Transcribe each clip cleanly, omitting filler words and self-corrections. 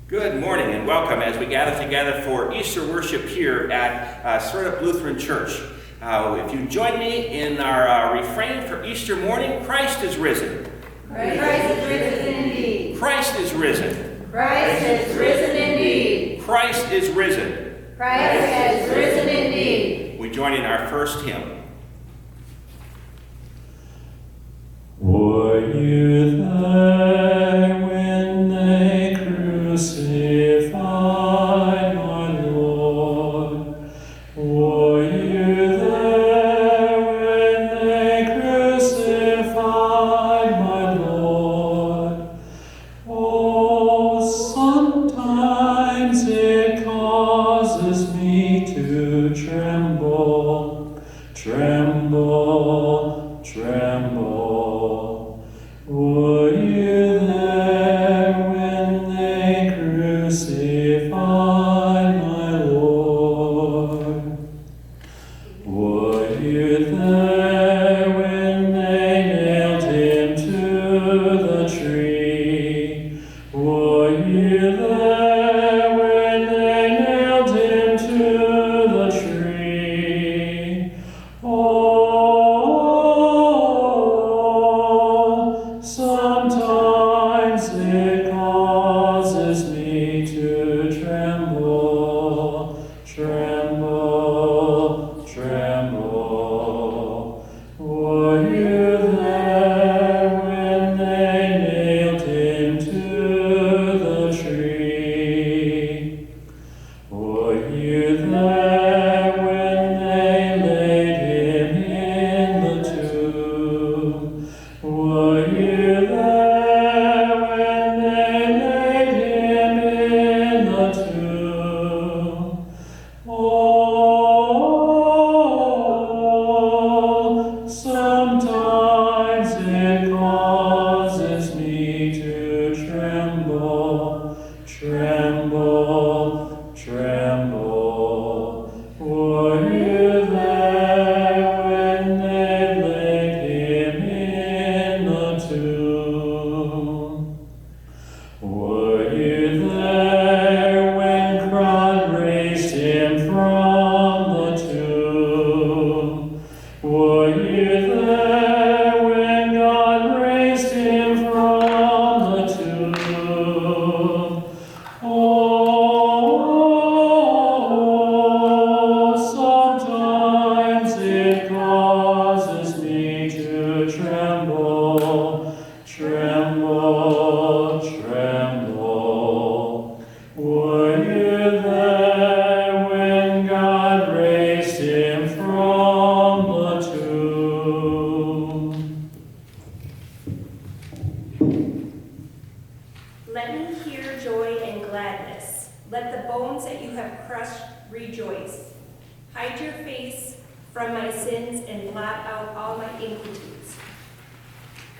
Good morning and welcome as we gather together for Easter worship here at Sverdrup Lutheran Church. If you join me in our refrain for Easter morning, Christ is risen. Christ is risen indeed. Christ is risen. Christ is risen indeed. Christ is risen. Christ is risen indeed. We join in our first hymn. Were you there when they crucified my Lord? Were you there when they crucified my Lord? Oh, sometimes it causes me to tremble, tremble, tremble. Were you there when they crucified my Lord? Were you there when they nailed him to the tree? Were you there when they nailed him to the tree? Oh, sometimes it causes me to tremble, tremble, tremble. Were you there when they nailed him to the tree? Were you there when they laid him in the tomb? Were you there when they laid him in the tomb? Oh, sometimes it causes me to tremble, tremble, tremble. Were you there when they laid him in the tomb? Were you there when God raised him from the tomb? Were you there when God raised him from the tomb? Oh, sometimes it causes me to tremble, tremble, tremble. Were you there when God raised him from the tomb? Let me hear joy and gladness. Let the bones that you have crushed rejoice. Hide your face from my sins and blot out all my iniquities.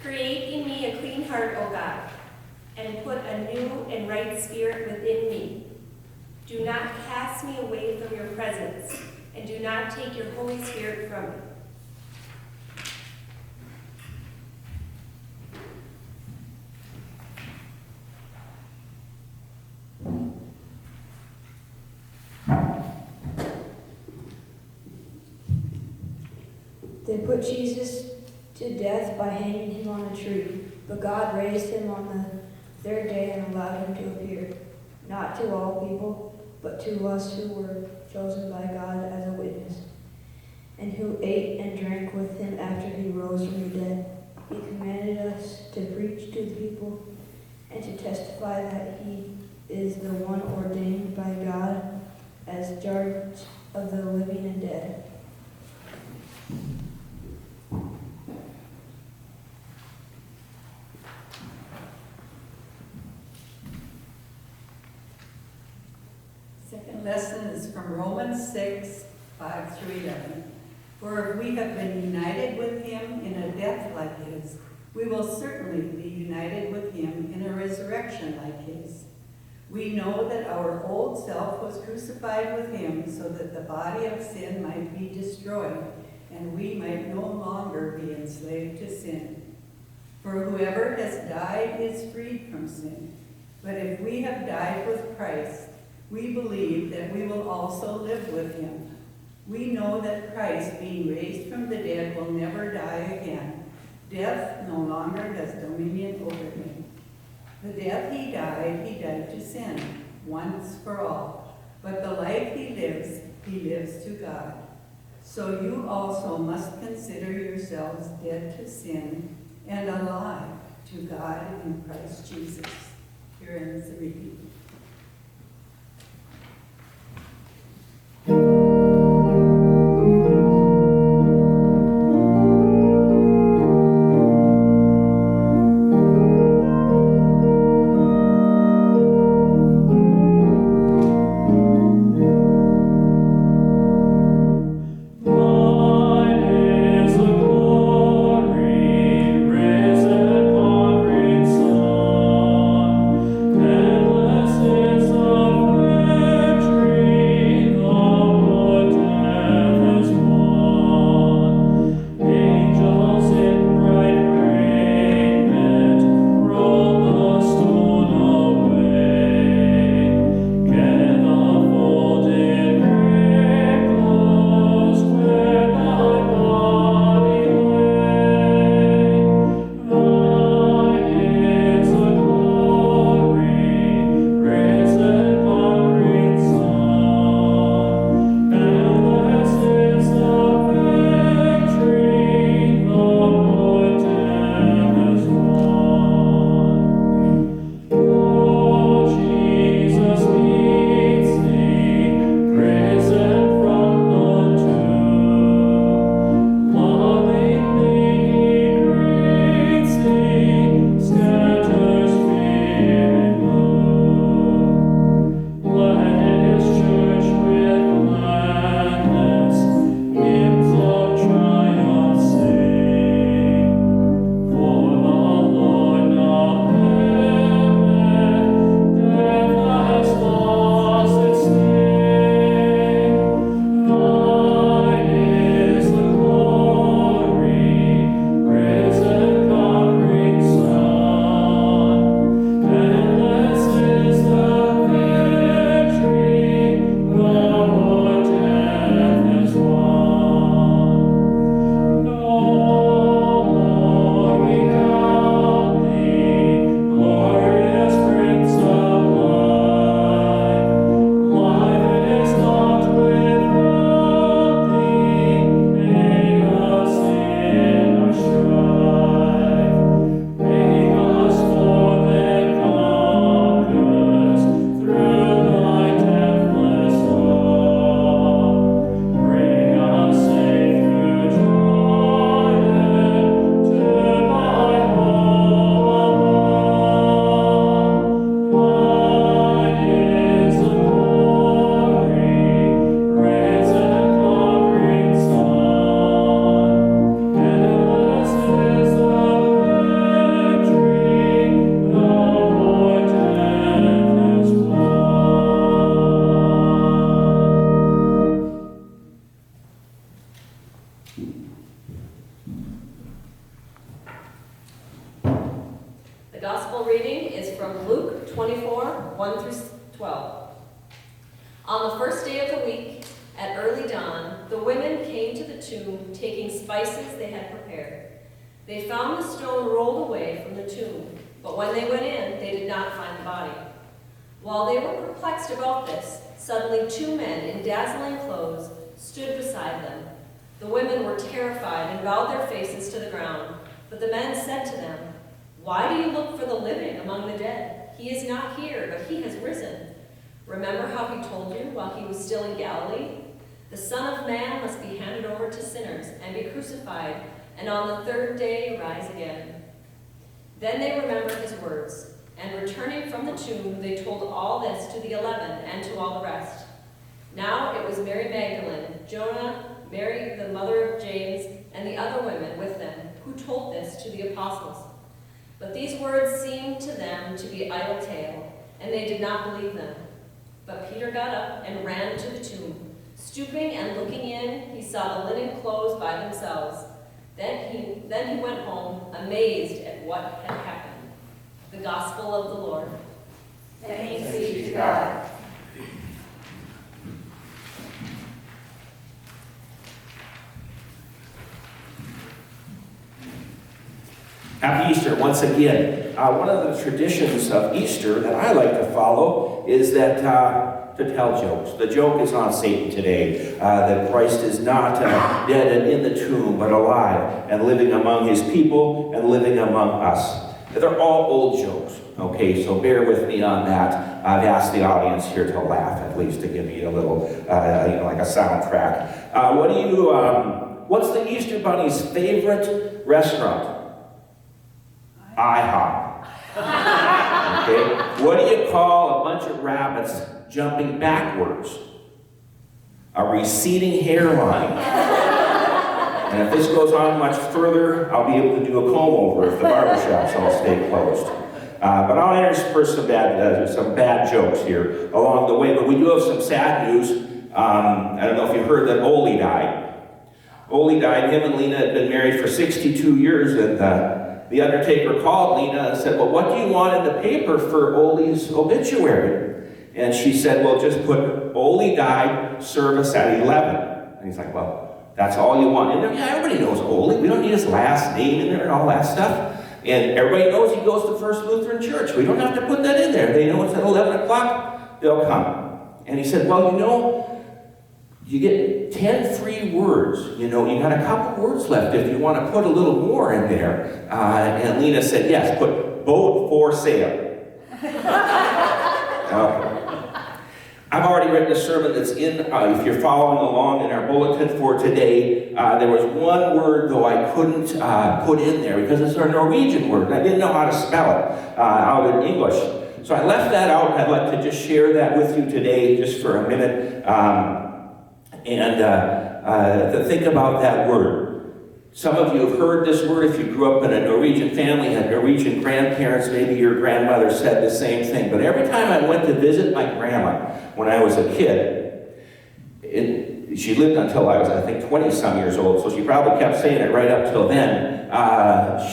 Create in me a clean heart, O God, and put a new and right spirit within me. Do not cast me away from your presence, and do not take your Holy Spirit from me. They put Jesus to death by hanging him on a tree, but God raised him on the third day and allowed him to appear, not to all people, but to us who were chosen by God as a witness, and who ate and drank with him after he rose from the dead. He commanded us to preach to the people and to testify that he is the one ordained by God as judge of the living and dead. Second lesson is from Romans 6, 5 through 11. For if we have been united with him in a death like his, we will certainly be united with him in a resurrection like his. We know that our old self was crucified with him so that the body of sin might be destroyed and we might no longer be enslaved to sin. For whoever has died is freed from sin. But if we have died with Christ, we believe that we will also live with him. We know that Christ, being raised from the dead, will never die again. Death no longer has dominion over him. The death he died to sin, once for all. But the life he lives to God. So you also must consider yourselves dead to sin and alive to God in Christ Jesus. Here ends the reading. The gospel reading is from Luke 24, 1 through 12. On the first day of the week, at early dawn, the women came to the tomb, taking spices they had prepared. They found the stone rolled away from the tomb, but when they went in, they did not find the body. While they were perplexed about this, suddenly two men in dazzling clothes stood beside them. The women were terrified and bowed their faces to the ground. But the men said to them, "Why do you look for the living among the dead? He is not here, but he has risen. Remember how he told you while he was still in Galilee? The Son of Man must be handed over to sinners and be crucified, and on the third day rise again." Then they remembered his words, and returning from the tomb, they told all this to the 11 and to all the rest. Now it was Mary Magdalene, Joanna, Mary the mother of James, and the other women with them, who told this to the apostles. But these words seemed to them to be idle tale, and they did not believe them. But Peter got up and ran to the tomb. Stooping and looking in, he saw the linen clothes by themselves. Then he went home, amazed at what had happened. The Gospel of the Lord. Thanks be to God. Happy Easter once again. One of the traditions of Easter that I like to follow is that to tell jokes. The joke is on Satan today, that Christ is not dead and in the tomb, but alive and living among his people and living among us. They're all old jokes, okay, so bear with me on that. I've asked the audience here to laugh, at least to give me a little, like a soundtrack. What's the Easter Bunny's favorite restaurant? IHOP. Okay? What do you call a bunch of rabbits jumping backwards? A receding hairline. And if this goes on much further, I'll be able to do a comb over if the barbershops all stay closed. But I'll intersperse some bad jokes here along the way. But we do have some sad news. I don't know if you heard that Ole died. Ole died. Him and Lena had been married for 62 years, and the undertaker called Lena and said, well, what do you want in the paper for Ole's obituary? And she said, well, just put Ole died, service at 11. And he's like, well, that's all you want in there? Yeah, everybody knows Ole. We don't need his last name in there and all that stuff. And everybody knows he goes to First Lutheran Church. We don't have to put that in there. They know it's at 11 o'clock, they'll come. And he said, well, you get 10 free words. You got a couple words left if you want to put a little more in there. And Lena said, yes, put boat for sale. Okay. I've already written a sermon that's in, if you're following along in our bulletin for today. There was one word, though, I couldn't put in there because it's a Norwegian word. And I didn't know how to spell it out in English. So I left that out. I'd like to just share that with you today just for a minute. To think about that word. Some of you have heard this word if you grew up in a Norwegian family, had Norwegian grandparents, maybe your grandmother said the same thing. But every time I went to visit my grandma when I was a kid, she lived until I was, I think, 20-some years old, so she probably kept saying it right up till then.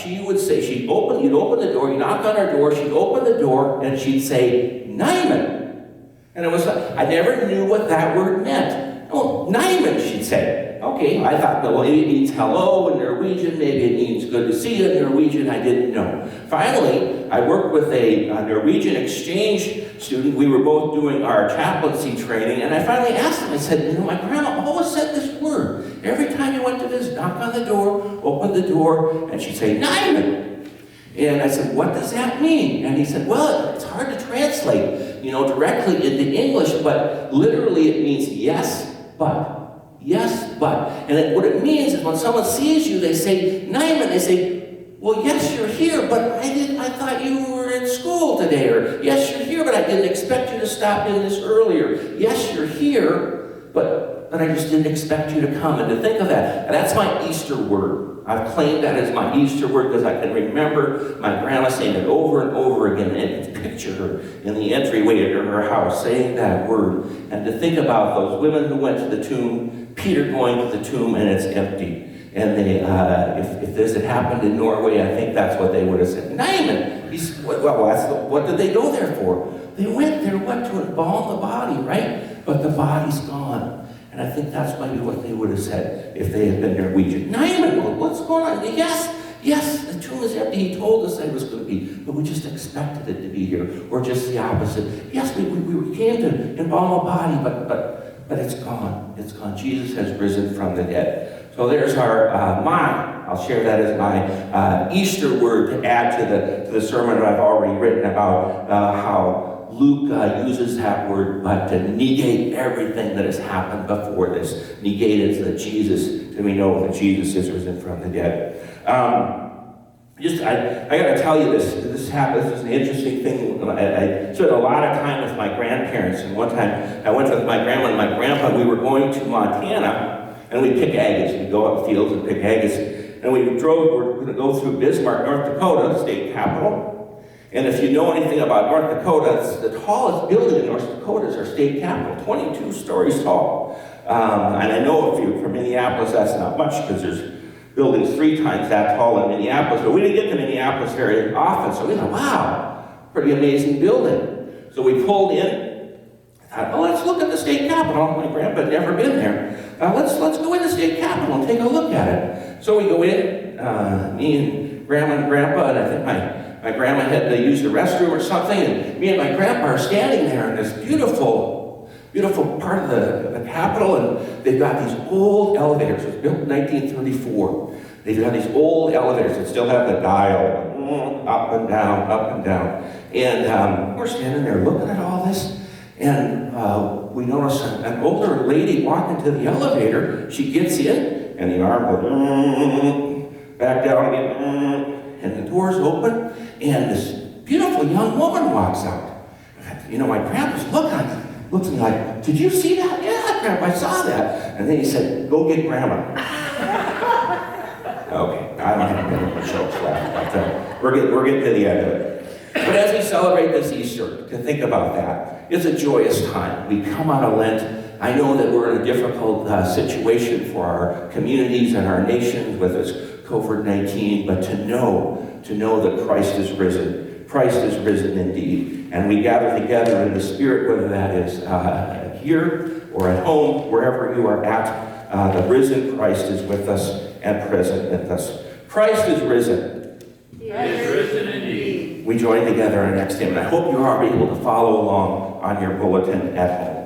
She would say, you'd open the door, you knock on her door, she'd open the door, and she'd say, Nyman. And it was, I never knew what that word meant. Oh, Nyman, she'd say. Okay, I thought, well, maybe it means hello in Norwegian, maybe it means good to see you in Norwegian, I didn't know. Finally, I worked with a Norwegian exchange student. We were both doing our chaplaincy training, and I finally asked him, I said, my grandma always said this word. Every time you went to visit, knock on the door, open the door, and she'd say, Nyman. And I said, what does that mean? And he said, well, it's hard to translate, directly into English, but literally it means yes, but. Yes, but. And what it means is when someone sees you, they say, Nyman, they say, well, yes, you're here, but I thought you were in school today. Or, yes, you're here, but I didn't expect you to stop in this earlier. Yes, you're here, but I just didn't expect you to come. And to think of that, and that's my Easter word. I've claimed that as my Easter word because I can remember my grandma saying it over and over again, and I can picture her in the entryway to her house saying that word. And to think about those women who went to the tomb, Peter going to the tomb, and it's empty. And they, if this had happened in Norway, I think that's what they would have said. Nyman! What did they go there for? They went there, to embalm the body, right? But the body's gone. And I think that's maybe what they would have said if they had been Norwegian. Nyman, what's going on? Yes, the tomb is empty. He told us it was going to be, but we just expected it to be here. Or just the opposite. Yes, we came to embalm a body, but it's gone. It's gone. Jesus has risen from the dead. So there's our I'll share that as my Easter word to add to the sermon that I've already written about how Luke uses that word, but to negate everything that has happened before this. Negate it that we know that Jesus is risen from the dead. I got to tell you this happened. This is an interesting thing. I spent a lot of time with my grandparents, and one time I went with my grandma and my grandpa. We were going to Montana, and we'd pick agates. We'd go out fields and pick agates. And we're going to go through Bismarck, North Dakota, the state capital. And if you know anything about North Dakota, the tallest building in North Dakota is our state capitol, 22 stories tall. And I know if you're from Minneapolis, that's not much because there's buildings 3 times that tall in Minneapolis. But we didn't get to Minneapolis very often, so we thought, wow, pretty amazing building. So we pulled in. I thought, well, let's look at the state capitol. My grandpa had never been there. Let's go in the state capitol and take a look at it. So we go in, me and Grandma and Grandpa, and I think my grandma had to use the restroom or something, and me and my grandpa are standing there in this beautiful part of the Capitol, and they've got these old elevators. It was built in 1934. They've got these old elevators that still have the dial, up and down, up and down. And we're standing there looking at all this, and we notice an older lady walk into the elevator. She gets in, and the arm goes back down again, and the doors open, and this beautiful young woman walks out. You know, my grandpa's looks at me like, did you see that? Yeah, Grandpa, I saw that. And then he said, go get Grandma. Okay, I don't have any more jokes left, but we're getting to the end of it. But as we celebrate this Easter, to think about that, it's a joyous time. We come out of Lent. I know that we're in a difficult situation for our communities and our nations with this COVID-19, but to know that Christ is risen. Christ is risen indeed. And we gather together in the Spirit, whether that is here or at home, wherever you are at. The risen Christ is with us and present with us. Christ is risen. He is risen indeed. We join together in our next hymn, and I hope you are able to follow along on your bulletin at home.